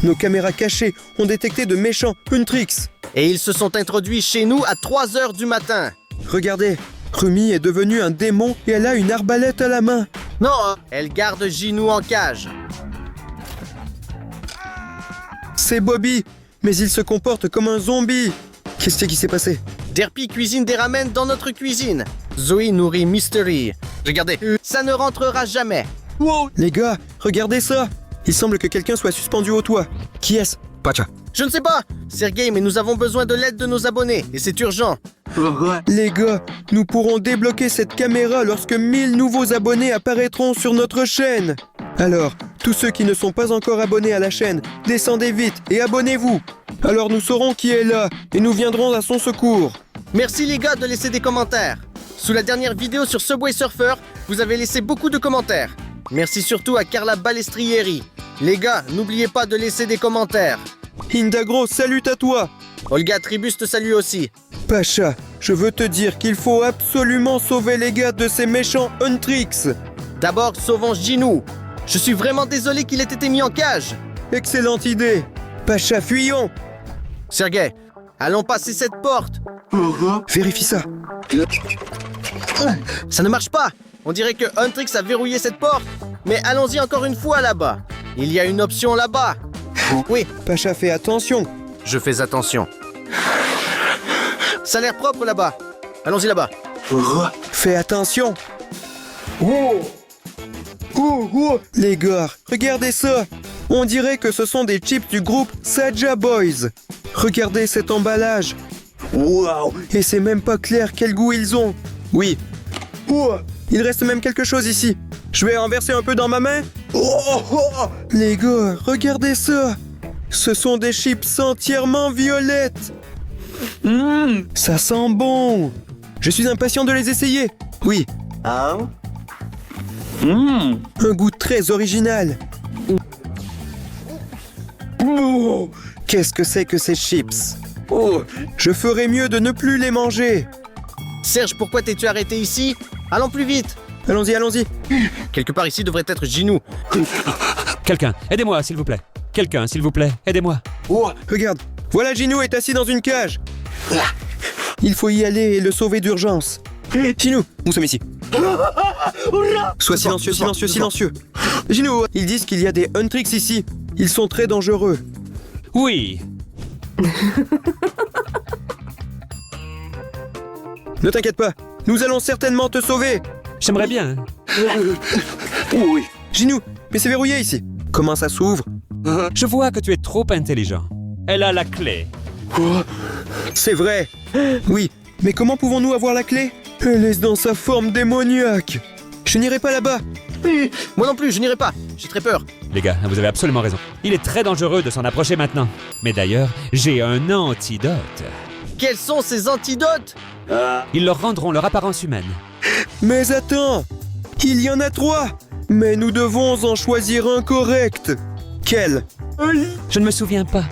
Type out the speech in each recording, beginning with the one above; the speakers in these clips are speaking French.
Nos caméras cachées ont détecté de méchants Huntrix. Et ils se sont introduits chez nous à 3 heures du matin. Regardez, Rumi est devenue un démon et elle a une arbalète à la main. Non, elle garde Ginou en cage. C'est Bobby, mais il se comporte comme un zombie. Qu'est-ce qui s'est passé? Derpy cuisine des ramen dans notre cuisine. Zoé nourrit Mystery. Regardez, ça ne rentrera jamais. Wow. Les gars, regardez ça. Il semble que quelqu'un soit suspendu au toit. Qui est-ce? Pacha. Je ne sais pas, Sergei, mais nous avons besoin de l'aide de nos abonnés, et c'est urgent. Les gars, nous pourrons débloquer cette caméra lorsque 1000 nouveaux abonnés apparaîtront sur notre chaîne. Alors, tous ceux qui ne sont pas encore abonnés à la chaîne, descendez vite et abonnez-vous. Alors nous saurons qui est là et nous viendrons à son secours. Merci les gars de laisser des commentaires. Sous la dernière vidéo sur Subway Surfer, vous avez laissé beaucoup de commentaires. Merci surtout à Carla Balestrieri. Les gars, n'oubliez pas de laisser des commentaires. Indagro, salut à toi. Olga Tribus te salue aussi. Pacha, je veux te dire qu'il faut absolument sauver les gars de ces méchants Huntrix. D'abord, sauvons Ginou. Je suis vraiment désolé qu'il ait été mis en cage. Excellente idée. Pacha, fuyons. Sergei, allons passer cette porte. Vérifie ça. Ça ne marche pas. On dirait que Huntrix a verrouillé cette porte. Mais allons-y encore une fois là-bas. Il y a une option là-bas. Oui. Pacha, fais attention. Je fais attention. Ça a l'air propre là-bas. Allons-y là-bas. Fais attention. Les gars, regardez ça. On dirait que ce sont des chips du groupe Saja Boys. Regardez cet emballage. Wow. Et c'est même pas clair quel goût ils ont. Oui. Il reste même quelque chose ici. Je vais en verser un peu dans ma main. Les gars, regardez ça. Ce sont des chips entièrement violettes. Ça sent bon. Je suis impatient de les essayer. Oui. Un goût très original. Qu'est-ce que c'est que ces chips? Je ferais mieux de ne plus les manger. Serge, pourquoi t'es-tu arrêté ici? Allons plus vite. Allons-y, allons-y. Quelque part ici devrait être Ginou. Quelqu'un, aidez-moi, s'il vous plaît. Quelqu'un, s'il vous plaît, aidez-moi. Regarde, voilà Ginou est assis dans une cage. Il faut y aller et le sauver d'urgence. Ginou, nous sommes ici. Sois silencieux, silencieux, silencieux. Ginou, ils disent qu'il y a des Huntrix ici. Ils sont très dangereux. Oui. Ne t'inquiète pas, nous allons certainement te sauver. J'aimerais bien. Oui. Ginou, mais c'est verrouillé ici. Comment ça s'ouvre? Je vois que tu es trop intelligent. Elle a la clé. C'est vrai. Oui, mais comment pouvons-nous avoir la clé? Elle est dans sa forme démoniaque. Je n'irai pas là-bas. Moi non plus, je n'irai pas. J'ai très peur. Les gars, vous avez absolument raison. Il est très dangereux de s'en approcher maintenant. Mais d'ailleurs, j'ai un antidote. Quels sont ces antidotes? Ils leur rendront leur apparence humaine. Mais attends, il y en a 3. Mais nous devons en choisir un correct. Quel? Je ne me souviens pas.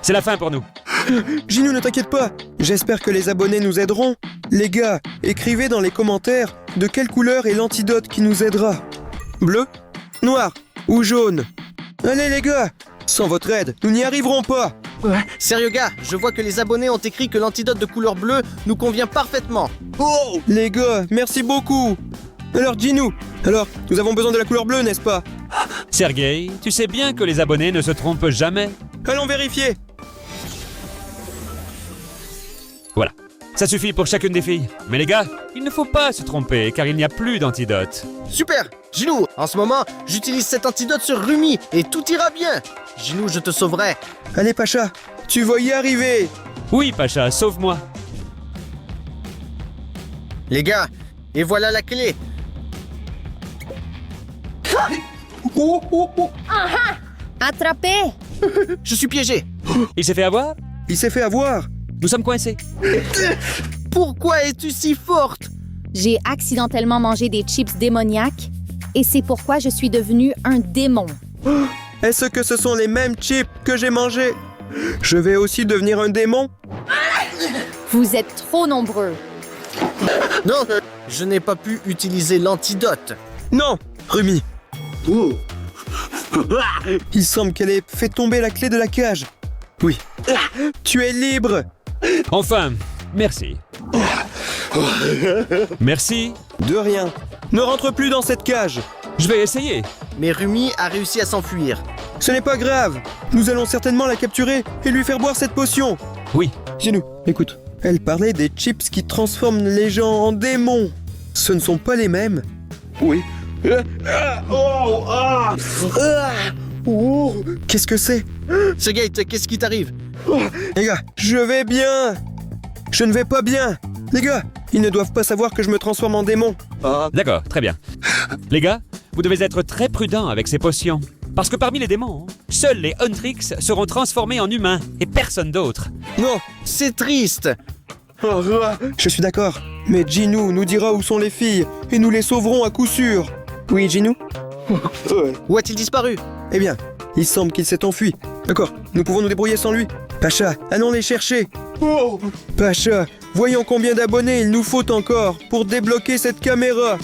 C'est la fin pour nous. Ginou, ne t'inquiète pas. J'espère que les abonnés nous aideront. Les gars, écrivez dans les commentaires de quelle couleur est l'antidote qui nous aidera. Bleu, noir ou jaune? Allez les gars, sans votre aide, nous n'y arriverons pas. Sérieux gars, je vois que les abonnés ont écrit que l'antidote de couleur bleue nous convient parfaitement. Les gars, merci beaucoup. Alors Ginou, nous avons besoin de la couleur bleue, n'est-ce pas? Sergei, tu sais bien que les abonnés ne se trompent jamais. Allons vérifier. Voilà. Ça suffit pour chacune des filles. Mais les gars, il ne faut pas se tromper car il n'y a plus d'antidote. Super! Ginou, en ce moment, j'utilise cet antidote sur Rumi et tout ira bien. Ginou, je te sauverai. Allez Pacha, tu vas y arriver. Oui, Pacha, sauve-moi. Les gars, et voilà la clé. Attrapé! Je suis piégé. Il s'est fait avoir? Il s'est fait avoir. Nous sommes coincés. Pourquoi es-tu si forte? J'ai accidentellement mangé des chips démoniaques et c'est pourquoi je suis devenu un démon. Est-ce que ce sont les mêmes chips que j'ai mangés? Je vais aussi devenir un démon? Vous êtes trop nombreux. Non, je n'ai pas pu utiliser l'antidote. Non, Rumi. Il semble qu'elle ait fait tomber la clé de la cage. Oui. Tu es libre. Enfin, merci. Merci. De rien. Ne rentre plus dans cette cage. Je vais essayer. Mais Rumi a réussi à s'enfuir. Ce n'est pas grave. Nous allons certainement la capturer et lui faire boire cette potion. Oui. Gino, écoute. Elle parlait des chips qui transforment les gens en démons. Ce ne sont pas les mêmes. Oui. Qu'est-ce que c'est? Sergei, qu'est-ce qui t'arrive? Les gars, je vais bien. Je ne vais pas bien. Les gars, ils ne doivent pas savoir que je me transforme en démon. D'accord, très bien. Les gars, vous devez être très prudents avec ces potions. Parce que parmi les démons, seuls les Huntrix seront transformés en humains et personne d'autre. Non, C'est triste. je suis d'accord. Mais Gino nous dira où sont les filles et nous les sauverons à coup sûr. Oui, Gino? Où a-t-il disparu? Eh bien, il semble qu'il s'est enfui. D'accord, nous pouvons nous débrouiller sans lui. Pacha, allons les chercher. Pacha, voyons combien d'abonnés il nous faut encore pour débloquer cette caméra.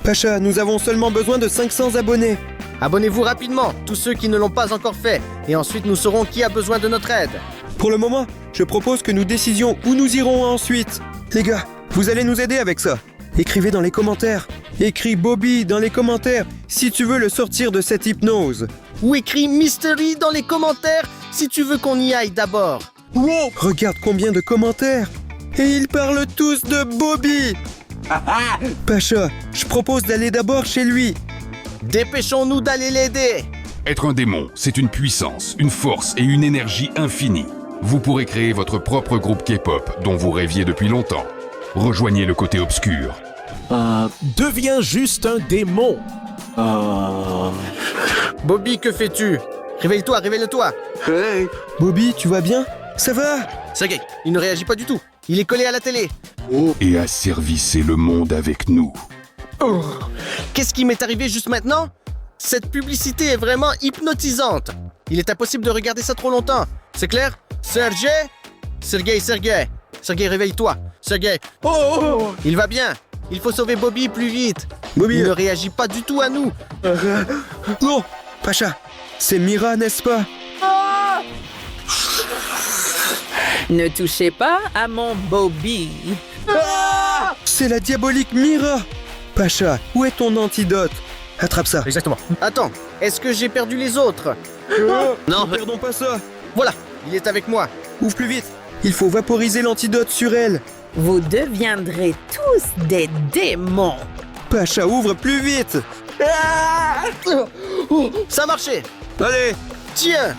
Pacha, nous avons seulement besoin de 500 abonnés. Abonnez-vous rapidement, tous ceux qui ne l'ont pas encore fait. Et ensuite, nous saurons qui a besoin de notre aide. Pour le moment, je propose que nous décidions où nous irons ensuite. Les gars, vous allez nous aider avec ça. Écrivez dans les commentaires. Écris Bobby dans les commentaires si tu veux le sortir de cette hypnose. Ou écris Mystery dans les commentaires si tu veux qu'on y aille d'abord. Regarde combien de commentaires. Et ils parlent tous de Bobby. Pacha, je propose d'aller d'abord chez lui. Dépêchons-nous d'aller l'aider. Être un démon, c'est une puissance, une force et une énergie infinie. Vous pourrez créer votre propre groupe K-pop dont vous rêviez depuis longtemps. Rejoignez le côté obscur. Deviens juste un démon. Bobby, que fais-tu? Réveille-toi, réveille-toi. Bobby, tu vas bien? Ça va? Sergei, il ne réagit pas du tout. Il est collé à la télé. Et asservissez le monde avec nous. Qu'est-ce qui m'est arrivé juste maintenant? Cette publicité est vraiment hypnotisante. Il est impossible de regarder ça trop longtemps. C'est clair? Sergei? Sergei, réveille-toi. Sergei. Il va bien. Il faut sauver Bobby plus vite. Bobby. Il ne réagit pas du tout à nous. Non, Pacha, c'est Mira, n'est-ce pas? Ne touchez pas à mon Bobby. C'est la diabolique Mira. Pacha, où est ton antidote? Attrape ça. Exactement. Attends, est-ce que j'ai perdu les autres? Non. Ne perdons pas ça. Voilà, il est avec moi. Ouvre plus vite. Il faut vaporiser l'antidote sur elle. Vous deviendrez tous des démons. Pacha, ouvre plus vite. Ça a marché. Allez. Tiens.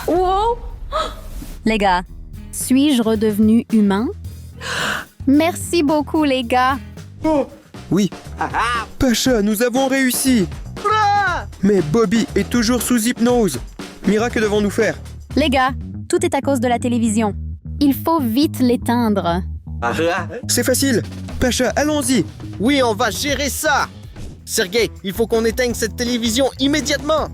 Wow! Les gars, suis-je redevenu humain? Merci beaucoup, les gars. Oui. Pacha, nous avons réussi. Mais Bobby est toujours sous hypnose. Mira, que devons-nous faire? Les gars, tout est à cause de la télévision. Il faut vite l'éteindre. C'est facile. Pacha, allons-y. Oui, on va gérer ça. Sergei, il faut qu'on éteigne cette télévision immédiatement.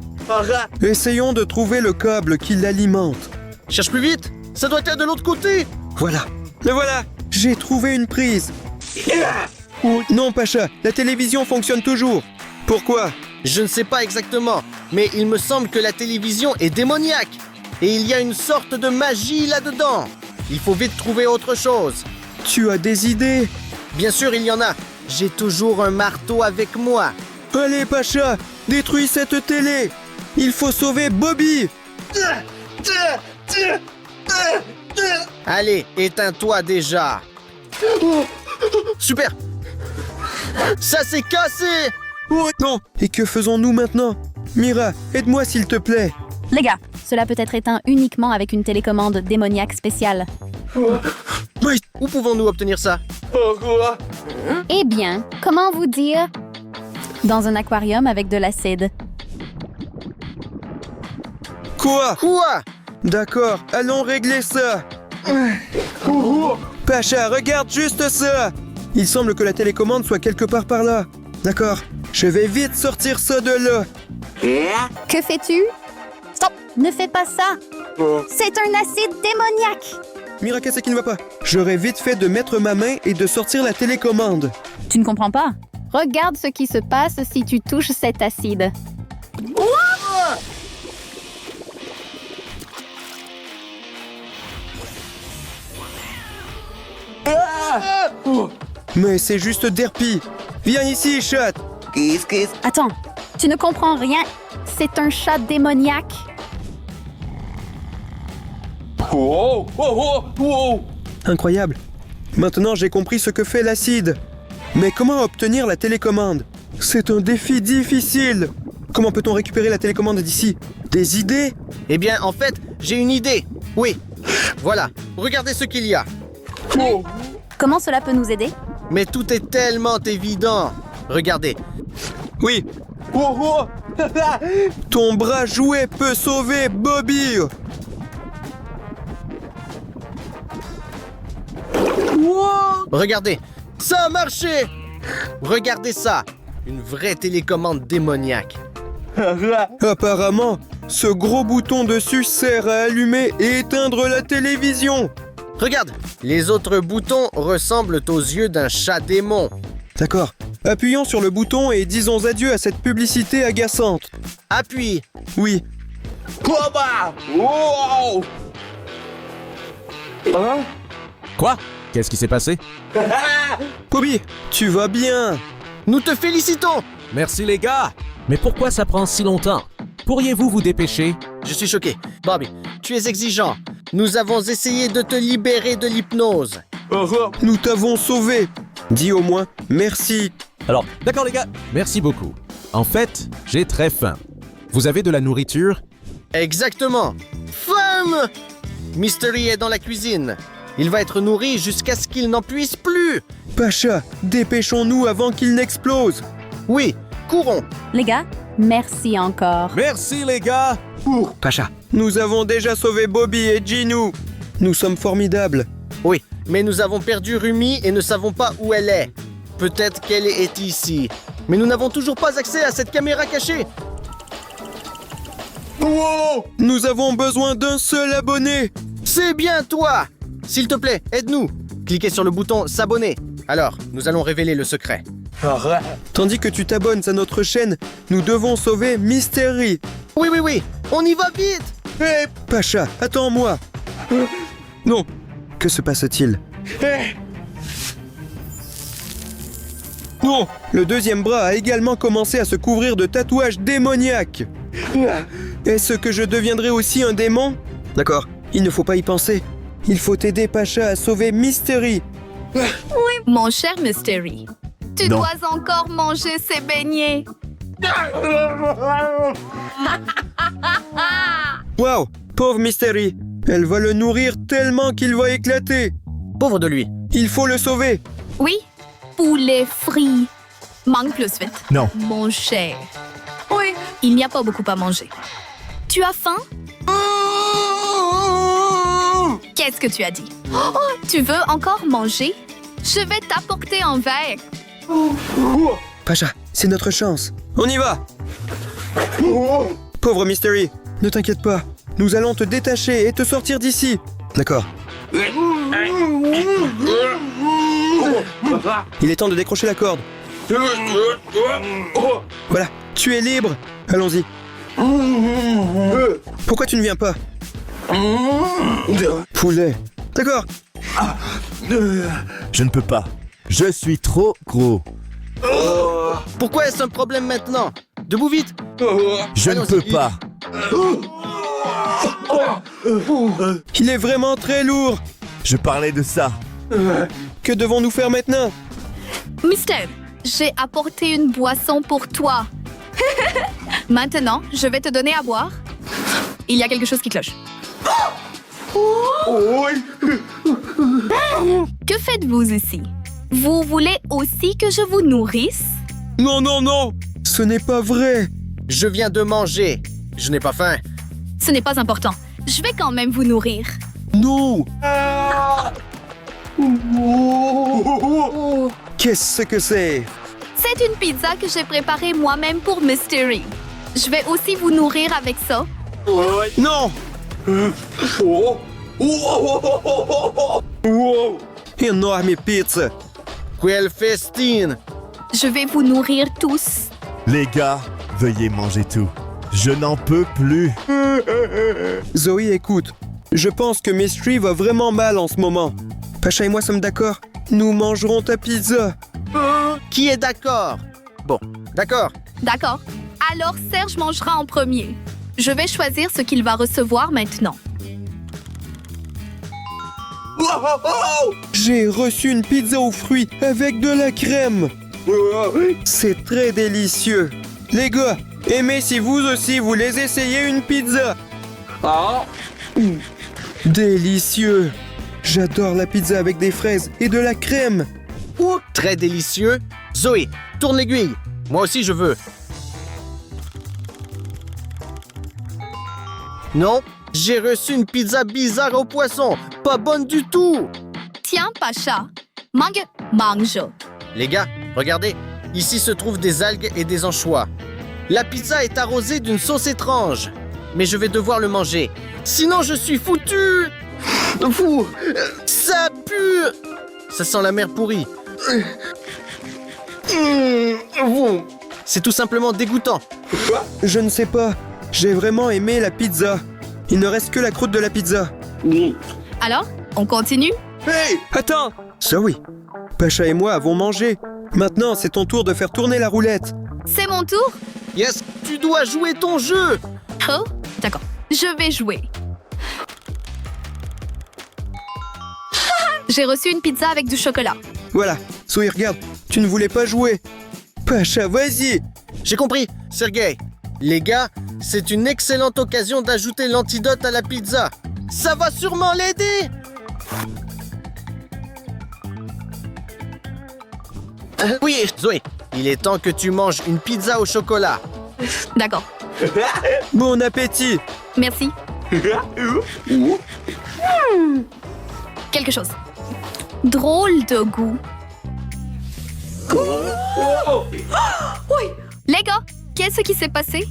Essayons de trouver le câble qui l'alimente. Cherche plus vite. Ça doit être de l'autre côté. Voilà. Le voilà. J'ai trouvé une prise. Non, Pacha, la télévision fonctionne toujours. Pourquoi? Je ne sais pas exactement, mais il me semble que la télévision est démoniaque. Et il y a une sorte de magie là-dedans. Il faut vite trouver autre chose. Tu as des idées? Bien sûr, il y en a. J'ai toujours un marteau avec moi. Allez, Pacha, détruis cette télé. Il faut sauver Bobby. Allez, éteins-toi déjà. Super. Ça s'est cassé. Non. Et que faisons-nous maintenant? Mira, aide-moi s'il te plaît. Les gars, cela peut être éteint uniquement avec une télécommande démoniaque spéciale. Oui. Où pouvons-nous obtenir ça? Eh bien, comment vous dire? Dans un aquarium avec de l'acide. Quoi? Quoi? D'accord, allons régler ça. Pacha, regarde juste ça. Il semble que la télécommande soit quelque part par là. D'accord, je vais vite sortir ça de là. Que fais-tu? Stop! Ne fais pas ça! C'est un acide démoniaque! Mira, qu'est-ce qui ne va pas? J'aurais vite fait de mettre ma main et de sortir la télécommande. Tu ne comprends pas? Regarde ce qui se passe si tu touches cet acide. Mais c'est juste Derpy. Viens ici, chat. Attends, tu ne comprends rien. C'est un chat démoniaque. Incroyable. Maintenant, j'ai compris ce que fait l'acide. Mais comment obtenir la télécommande? C'est un défi difficile. Comment peut-on récupérer la télécommande d'ici? Des idées? Eh bien, en fait, j'ai une idée. Oui. Voilà. Regardez ce qu'il y a. Comment cela peut nous aider? Mais tout est tellement évident. Regardez. Oui. Ton bras jouet peut sauver Bobby. Regardez. Ça a marché. Regardez ça. Une vraie télécommande démoniaque. Apparemment, ce gros bouton dessus sert à allumer et éteindre la télévision. Regarde. Les autres boutons ressemblent aux yeux d'un chat démon. D'accord. Appuyons sur le bouton et disons adieu à cette publicité agaçante. Appuie. Oui. Quoi? Qu'est-ce qui s'est passé? Bobby, tu vas bien. Nous te félicitons. Merci les gars! Mais pourquoi ça prend si longtemps? Pourriez-vous vous dépêcher? Je suis choqué. Bobby, tu es exigeant. Nous avons essayé de te libérer de l'hypnose. Nous t'avons sauvé. Dis au moins merci. Alors, d'accord les gars, merci beaucoup. En fait, j'ai très faim. Vous avez de la nourriture? Exactement. Femme! Mystery est dans la cuisine. Il va être nourri jusqu'à ce qu'il n'en puisse plus. Pacha, dépêchons-nous avant qu'il n'explose. Oui, courons. Les gars, merci encore. Merci les gars! Pacha, nous avons déjà sauvé Bobby et Ginu. Nous sommes formidables. Oui, mais nous avons perdu Rumi et ne savons pas où elle est. Peut-être qu'elle est ici. Mais nous n'avons toujours pas accès à cette caméra cachée. Nous avons besoin d'un seul abonné. C'est bien toi. S'il te plaît, aide-nous. Cliquez sur le bouton s'abonner. Alors, nous allons révéler le secret. Tandis que tu t'abonnes à notre chaîne, nous devons sauver Mystery. Oui, on y va vite. Pacha, attends-moi. Non, que se passe-t-il? Non, le deuxième bras a également commencé à se couvrir de tatouages démoniaques. Est-ce que je deviendrai aussi un démon? D'accord, il ne faut pas y penser. Il faut aider Pacha à sauver Mystery. Mon cher Mystery, tu dois encore manger ces beignets. Waouh, pauvre Mystery. Elle va le nourrir tellement qu'il va éclater. Pauvre de lui. Il faut le sauver. Oui, poulet frit. Mange plus vite. Non. Mon cher. Oui. Il n'y a pas beaucoup à manger. Tu as faim? Qu'est-ce que tu as dit? Oh, tu veux encore manger? Je vais t'apporter un verre. Pacha, c'est notre chance. On y va. Pauvre Mystery, ne t'inquiète pas. Nous allons te détacher et te sortir d'ici. D'accord. Il est temps de décrocher la corde. Voilà, tu es libre. Allons-y. Pourquoi tu ne viens pas? Poulet. D'accord. Je ne peux pas. Je suis trop gros. Pourquoi est-ce un problème maintenant? Debout vite. Je ne peux pas. Il est vraiment très lourd. Je parlais de ça. Que devons-nous faire maintenant? Mister, j'ai apporté une boisson pour toi. Maintenant, je vais te donner à boire. Il y a quelque chose qui cloche. Que faites-vous ici? Vous voulez aussi que je vous nourrisse? Non, non, non. Ce n'est pas vrai. Je viens de manger. Je n'ai pas faim. Ce n'est pas important. Je vais quand même vous nourrir. Non. Qu'est-ce que c'est? C'est une pizza que j'ai préparée moi-même pour Mystery. Je vais aussi vous nourrir avec ça. Non. Wow! Énorme pizza! Quel festin! Je vais vous nourrir tous. Les gars, veuillez manger tout. Je n'en peux plus. Zoé, écoute. Je pense que Mystery va vraiment mal en ce moment. Pacha et moi sommes d'accord. Nous mangerons ta pizza. Qui est d'accord? Bon, d'accord. D'accord. Alors Serge mangera en premier. Je vais choisir ce qu'il va recevoir maintenant. J'ai reçu une pizza aux fruits avec de la crème. C'est très délicieux. Les gars, aimez si vous aussi voulez essayer une pizza. Délicieux. J'adore la pizza avec des fraises et de la crème. Très délicieux. Zoé, tourne l'aiguille. Moi aussi, je veux. Non, j'ai reçu une pizza bizarre au poisson. Pas bonne du tout. Tiens, Pacha. Mange. Les gars, regardez. Ici se trouvent des algues et des anchois. La pizza est arrosée d'une sauce étrange. Mais je vais devoir le manger. Sinon, je suis foutu. Fou. Ça pue. Ça sent la mer pourrie. C'est tout simplement dégoûtant. Je ne sais pas. J'ai vraiment aimé la pizza. Il ne reste que la croûte de la pizza. Alors, on continue? Hey, attends! Ça oui. Pacha et moi avons mangé. Maintenant, c'est ton tour de faire tourner la roulette. C'est mon tour? Yes, tu dois jouer ton jeu. Oh, d'accord. Je vais jouer. J'ai reçu une pizza avec du chocolat. Voilà. Zoé, regarde. Tu ne voulais pas jouer. Pacha, vas-y. J'ai compris, Sergei. Les gars, c'est une excellente occasion d'ajouter l'antidote à la pizza. Ça va sûrement l'aider. Oui, Zoé, il est temps que tu manges une pizza au chocolat. D'accord. Bon appétit. Merci. Quelque chose. Drôle de goût. Les gars, qu'est-ce qui s'est passé?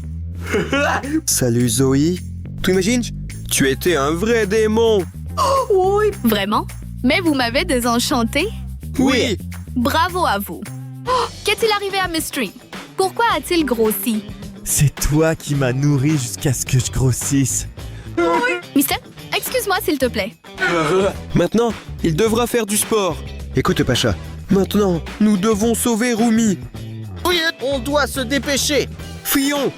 Salut Zoé. Tu imagines? Tu étais un vrai démon. Vraiment? Mais vous m'avez désenchanté? Oui. Bravo à vous. Qu'est-il arrivé à Mystery? Pourquoi a-t-il grossi? C'est toi qui m'as nourri jusqu'à ce que je grossisse. Mister, excuse-moi s'il te plaît. Maintenant, il devra faire du sport. Écoute Pacha, maintenant, nous devons sauver Rumi. Oui, on doit se dépêcher. Fuyons.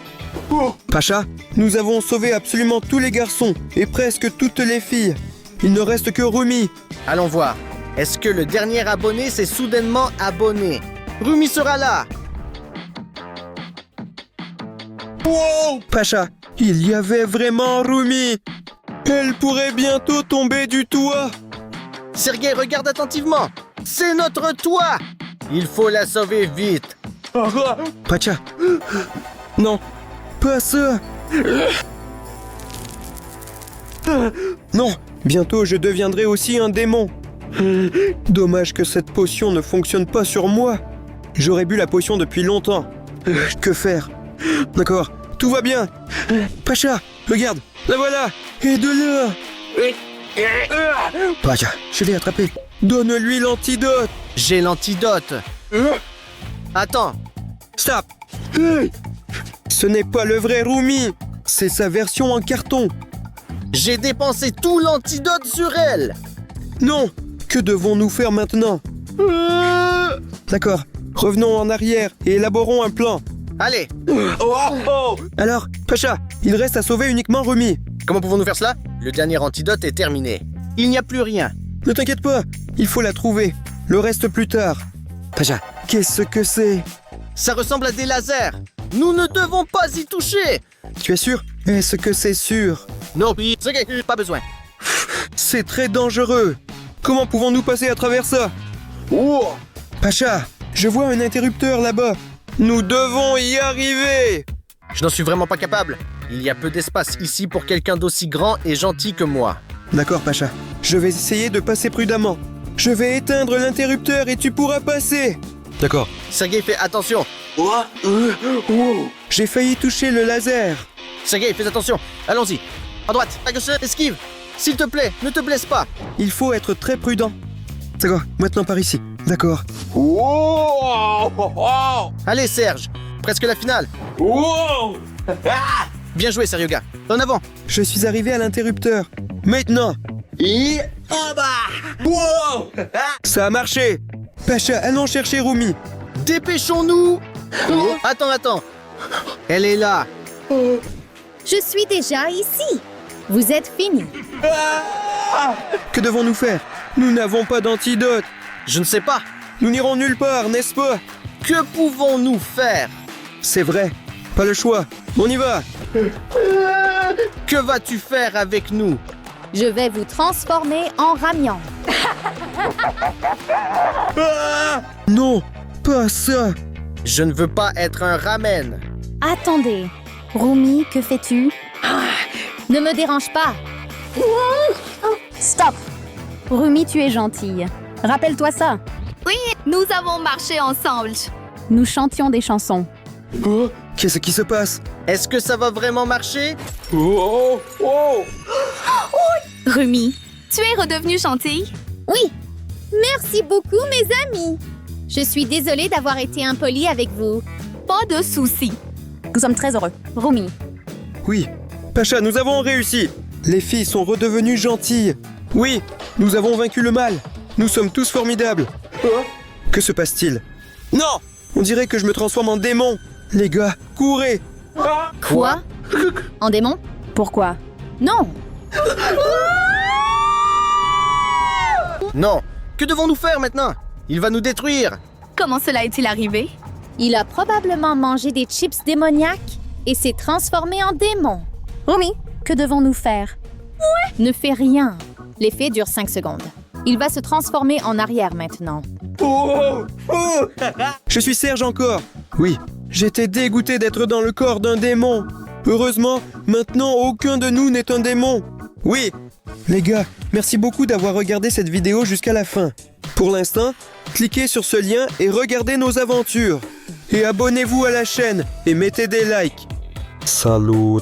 Pacha, nous avons sauvé absolument tous les garçons et presque toutes les filles. Il ne reste que Rumi. Allons voir. Est-ce que le dernier abonné s'est soudainement abonné? Rumi sera là. Pacha, il y avait vraiment Rumi. Elle pourrait bientôt tomber du toit. Sergei, regarde attentivement. C'est notre toit. Il faut la sauver vite. Pacha. Non, pas ça. Non, bientôt je deviendrai aussi un démon. Dommage que cette potion ne fonctionne pas sur moi. J'aurais bu la potion depuis longtemps. Que faire? D'accord, tout va bien. Pacha, regarde, la voilà. Et de là. Pacha, je l'ai attrapé. Donne-lui l'antidote. J'ai l'antidote. Attends. Stop. Ce n'est pas le vrai Rumi. C'est sa version en carton. J'ai dépensé tout l'antidote sur elle. Non. Que devons-nous faire maintenant? D'accord, revenons en arrière et élaborons un plan. Allez. Alors, Pacha, il reste à sauver uniquement Rumi. Comment pouvons-nous faire cela? Le dernier antidote est terminé. Il n'y a plus rien. Ne t'inquiète pas, il faut la trouver. Le reste plus tard. Pacha, qu'est-ce que c'est? Ça ressemble à des lasers. Nous ne devons pas y toucher. Tu es sûr? Est-ce que c'est sûr? Non, oui, pas besoin. C'est très dangereux. Comment pouvons-nous passer à travers ça? Pacha, je vois un interrupteur là-bas. Nous devons y arriver. Je n'en suis vraiment pas capable. Il y a peu d'espace ici pour quelqu'un d'aussi grand et gentil que moi. D'accord, Pacha. Je vais essayer de passer prudemment. Je vais éteindre l'interrupteur et tu pourras passer. D'accord. Sergei, fais attention. J'ai failli toucher le laser. Sergei, fais attention. Allons-y. À droite, à gauche, esquive. S'il te plaît, ne te blesse pas. Il faut être très prudent. D'accord, maintenant par ici. D'accord. Allez, Serge, presque la finale. Bien joué, Seryoga. En avant. Je suis arrivé à l'interrupteur. Maintenant. Ça a marché. Pacha, allons chercher Rumi. Dépêchons-nous. Attends. Elle est là. Je suis déjà ici. Vous êtes fini. Que devons-nous faire? Nous n'avons pas d'antidote. Je ne sais pas. Nous n'irons nulle part, n'est-ce pas? Que pouvons-nous faire? C'est vrai. Pas le choix. On y va. Que vas-tu faire avec nous? Je vais vous transformer en ramian. Non, pas ça. Je ne veux pas être un ramen. Attendez. Rumi, que fais-tu? Ne me dérange pas. Stop. Rumi, tu es gentille. Rappelle-toi ça. Oui, nous avons marché ensemble. Nous chantions des chansons. Qu'est-ce qui se passe? Est-ce que ça va vraiment marcher? Rumi, tu es redevenu gentille? Oui. Merci beaucoup, mes amis. Je suis désolée d'avoir été impolie avec vous. Pas de souci. Nous sommes très heureux. Rumi. Oui. Pacha, nous avons réussi. Les filles sont redevenues gentilles. Oui, nous avons vaincu le mal. Nous sommes tous formidables. Que se passe-t-il? Non! On dirait que je me transforme en démon. Les gars, courez! Quoi? En démon? Pourquoi? Non. Non. Que devons-nous faire maintenant? Il va nous détruire. Comment cela est-il arrivé? Il a probablement mangé des chips démoniaques et s'est transformé en démon. Rumi, que devons-nous faire? Ne fais rien. L'effet dure 5 secondes. Il va se transformer en arrière maintenant. Je suis Serge encore. Oui, j'étais dégoûté d'être dans le corps d'un démon. Heureusement, maintenant aucun de nous n'est un démon. Oui. Les gars, merci beaucoup d'avoir regardé cette vidéo jusqu'à la fin. Pour l'instant, cliquez sur ce lien et regardez nos aventures. Et abonnez-vous à la chaîne et mettez des likes. Salut.